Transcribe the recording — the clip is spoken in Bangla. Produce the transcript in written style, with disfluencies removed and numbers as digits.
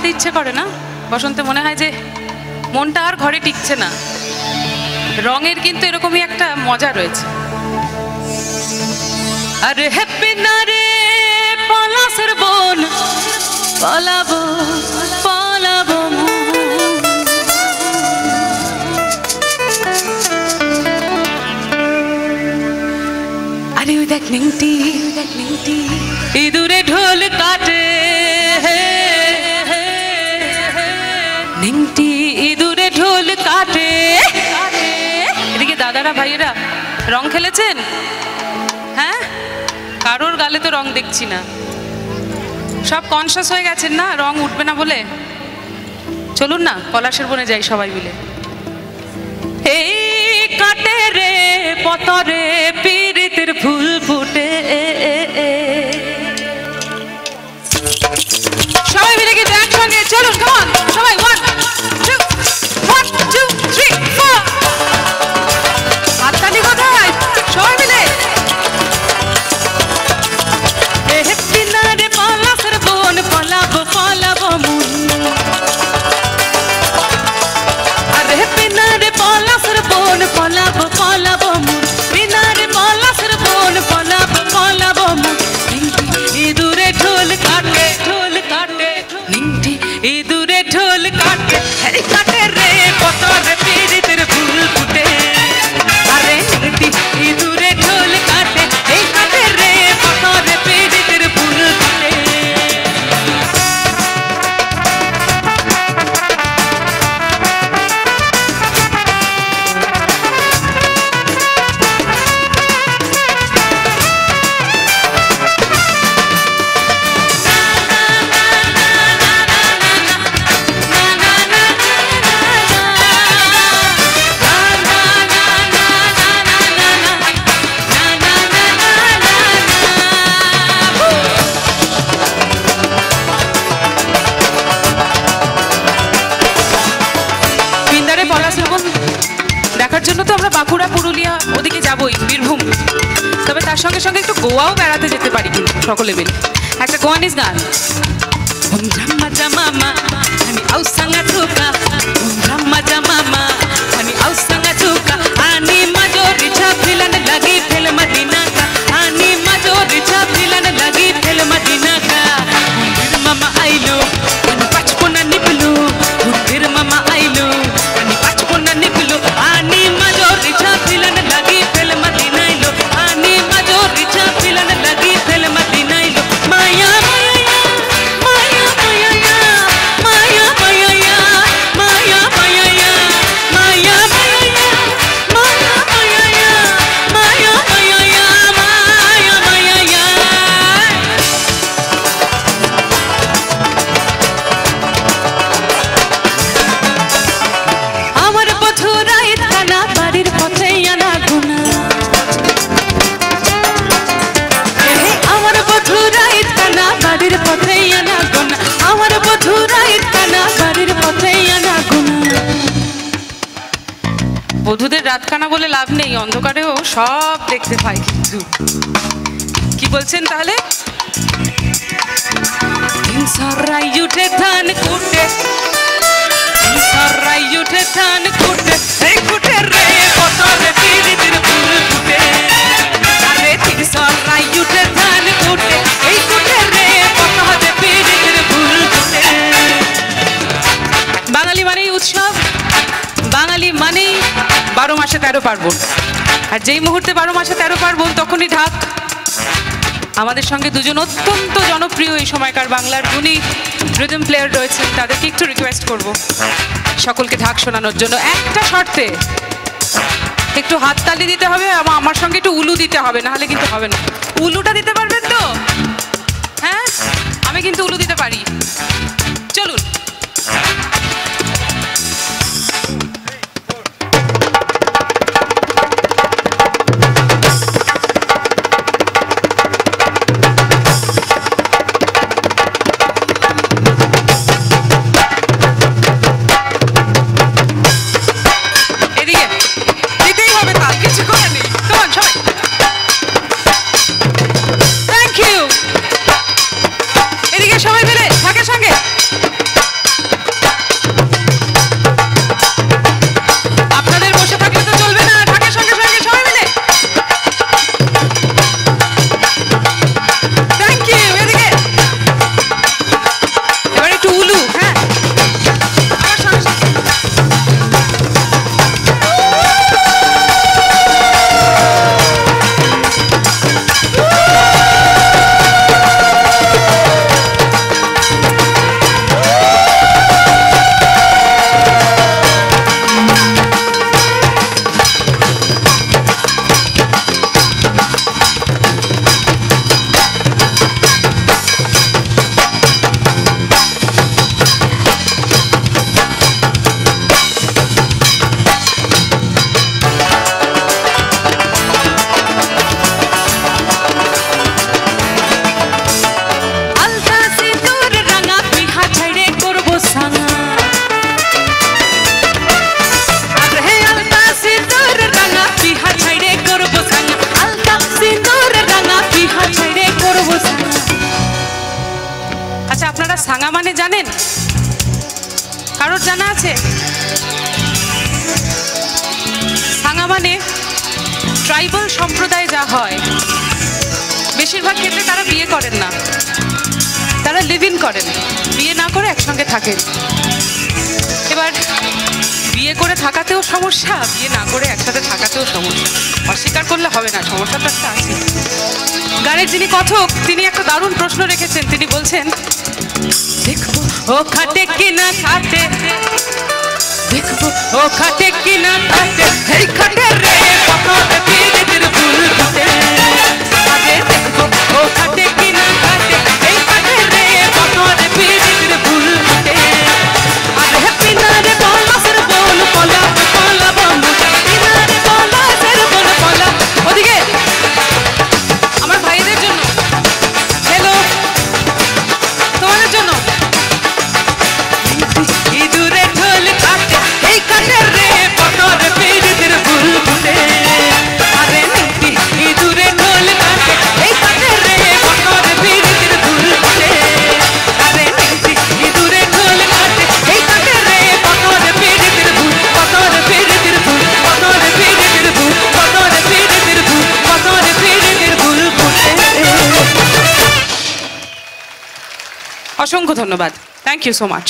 বাড়তে ইচ্ছে করে না বসন্তে, মনে হয় যে মনটা আর ঘরে টিকছে না। রঙের কিন্তু এরকমই একটা মজা রয়েছে। আরে হ্যাপি না রে পলাশের বন, পলাবো পলাবো আরে ওই দেখ নিংটি ইঁদুরে ঢোল কাটে, নিংটি ইঁদুরে ঢোল কাটে। এদিকে দাদারা ভাইয়েরা রং খেলেছেন? হ্যাঁ, কারোর গালে তো রং দেখছি না, সব কনসাস হয়ে গেছেন না রং উঠবে না বলে। চলুন না পলাশের বনে যাই সবাই মিলে। এই কাটে রে পতরে পীড়িতের ফুল ফুটে, সবাই মিলে কিন্তু একসঙ্গে চলুন, কাম অন সবাই। 1 2 3 4 হাততালি কোথায় সবাই মিলে। হ্যাপি না রে পলাশের বন, পলাবো পলাবো মন। আরে হ্যাপি না রে পলাশের বন, পলাবো পলাবো মন। বিনা রে পলাশের বন, পলাবো পলাবো মন। ইঁদুরে ঢোল কাটে ঢোল কাটে, নিংটি ইঁদুরে ঢোল কাটে, কাটে রে পতরে পীড়িতের ফুল ফুটে। আরে নিংটি ইঁদুরে ঢোল কাটে, এই কাটে রে পতরে পীড়িতের ফুল ফুটে। দেখার জন্য তো আমরা বাঁকুড়া, পুরুলিয়া ওদিকে যাবোই, বীরভূম। তবে তার সঙ্গে সঙ্গে একটু গোয়াও বেড়াতে যেতে পারি কিন্তু সকলে মিলে। একটা গোয়ানিজ গান। বধূদের রাতখানা বলে লাভ নেই, অন্ধকারেও সব দেখতে পাই। কিন্তু কি বলছেন তাহলে? সরাই উঠে ধান কুটে, সরাই উঠে ধান কুটে, এই কুটে রে পতরে পীড়িতের ফুল ফুটে। আরে সরাই উঠে ধান কুটে, এই কুটে রে পতরে পীড়িতের ফুল ফুটে। বাঙালি মানেই উৎসব, বাঙালি মানেই 12 মাসে 13 পার্বণ। আর যেই মুহূর্তে 12 মাসে 13 পার্বণ তখনই ঢাক। আমাদের সঙ্গে দুজন অত্যন্ত জনপ্রিয় এই সময়কার বাংলার গুণী রিদম প্লেয়ার রয়েছেন, তাদেরকে একটু রিকোয়েস্ট করব সকলকে ঢাক শোনানোর জন্য। একটা শর্তে, একটু হাততালি দিতে হবে, আমার সঙ্গে একটু উলু দিতে হবে, নাহলে কিন্তু হবে না। উলুটা দিতে পারবেন তো? হ্যাঁ, আমি কিন্তু উলু দিতে পারি। চলুন। জানেন? কারোর জানা আছে? সাঙ্গা মানে ট্রাইবাল সম্প্রদায় যা হয়, বেশিরভাগ ক্ষেত্রে তারা বিয়ে করেন না, তারা লিভ ইন করেন, বিয়ে না করে একসঙ্গে থাকেন। এবার বিয়ে করে থাকাতেও সমস্যা, বিয়ে না করে একসাথে থাকাতেও সমস্যা, অস্বীকার করলে হবে না, সমস্যা তো একটা আছে। গানের যিনি কথক তিনি একটা দারুণ প্রশ্ন রেখেছেন, তিনি বলছেন দেখবো ও খাটে কিনা খাটে, দেখবো ও খাটে কিনা খাটে, এই খাটে রে পকড়ে পীড়িতের ফুল ফুটে, আরে দেখবো ও খাটে কিনা খাটে, এই খাটে রে পকড়ে পীড়িতের ফুল ফুটে, আরে পিনারে বলা সর বল পলা পলা বন্ধু, পিনারে বলা সর বল পলা। ওদিকে আমার ভাইদের জন্য, হ্যালো তোমাদের জন্য, ইঁদুরে ঢোল কাটে, এই কাটে রে পকড়ে পীড়িতের ফুল ফুটে, আরে নিতি ইঁদুরে ঢোল কাটে, এই কাটে রে পকড়ে পীড়িতের ফুল ফুটে, আরে নিতি ইঁদুরে ঢোল কাটে, এই কাটে রে পকড়ে পীড়িতের ফুল, পকড়ে পীড়িতের ফুল, পকড়ে পীড়িতের ফুল, পকড়ে পীড়িতের ফুল, পকড়ে পীড়িতের ফুল ফুটে। অসংখ্য ধন্যবাদ, থ্যাংক ইউ সো মাচ।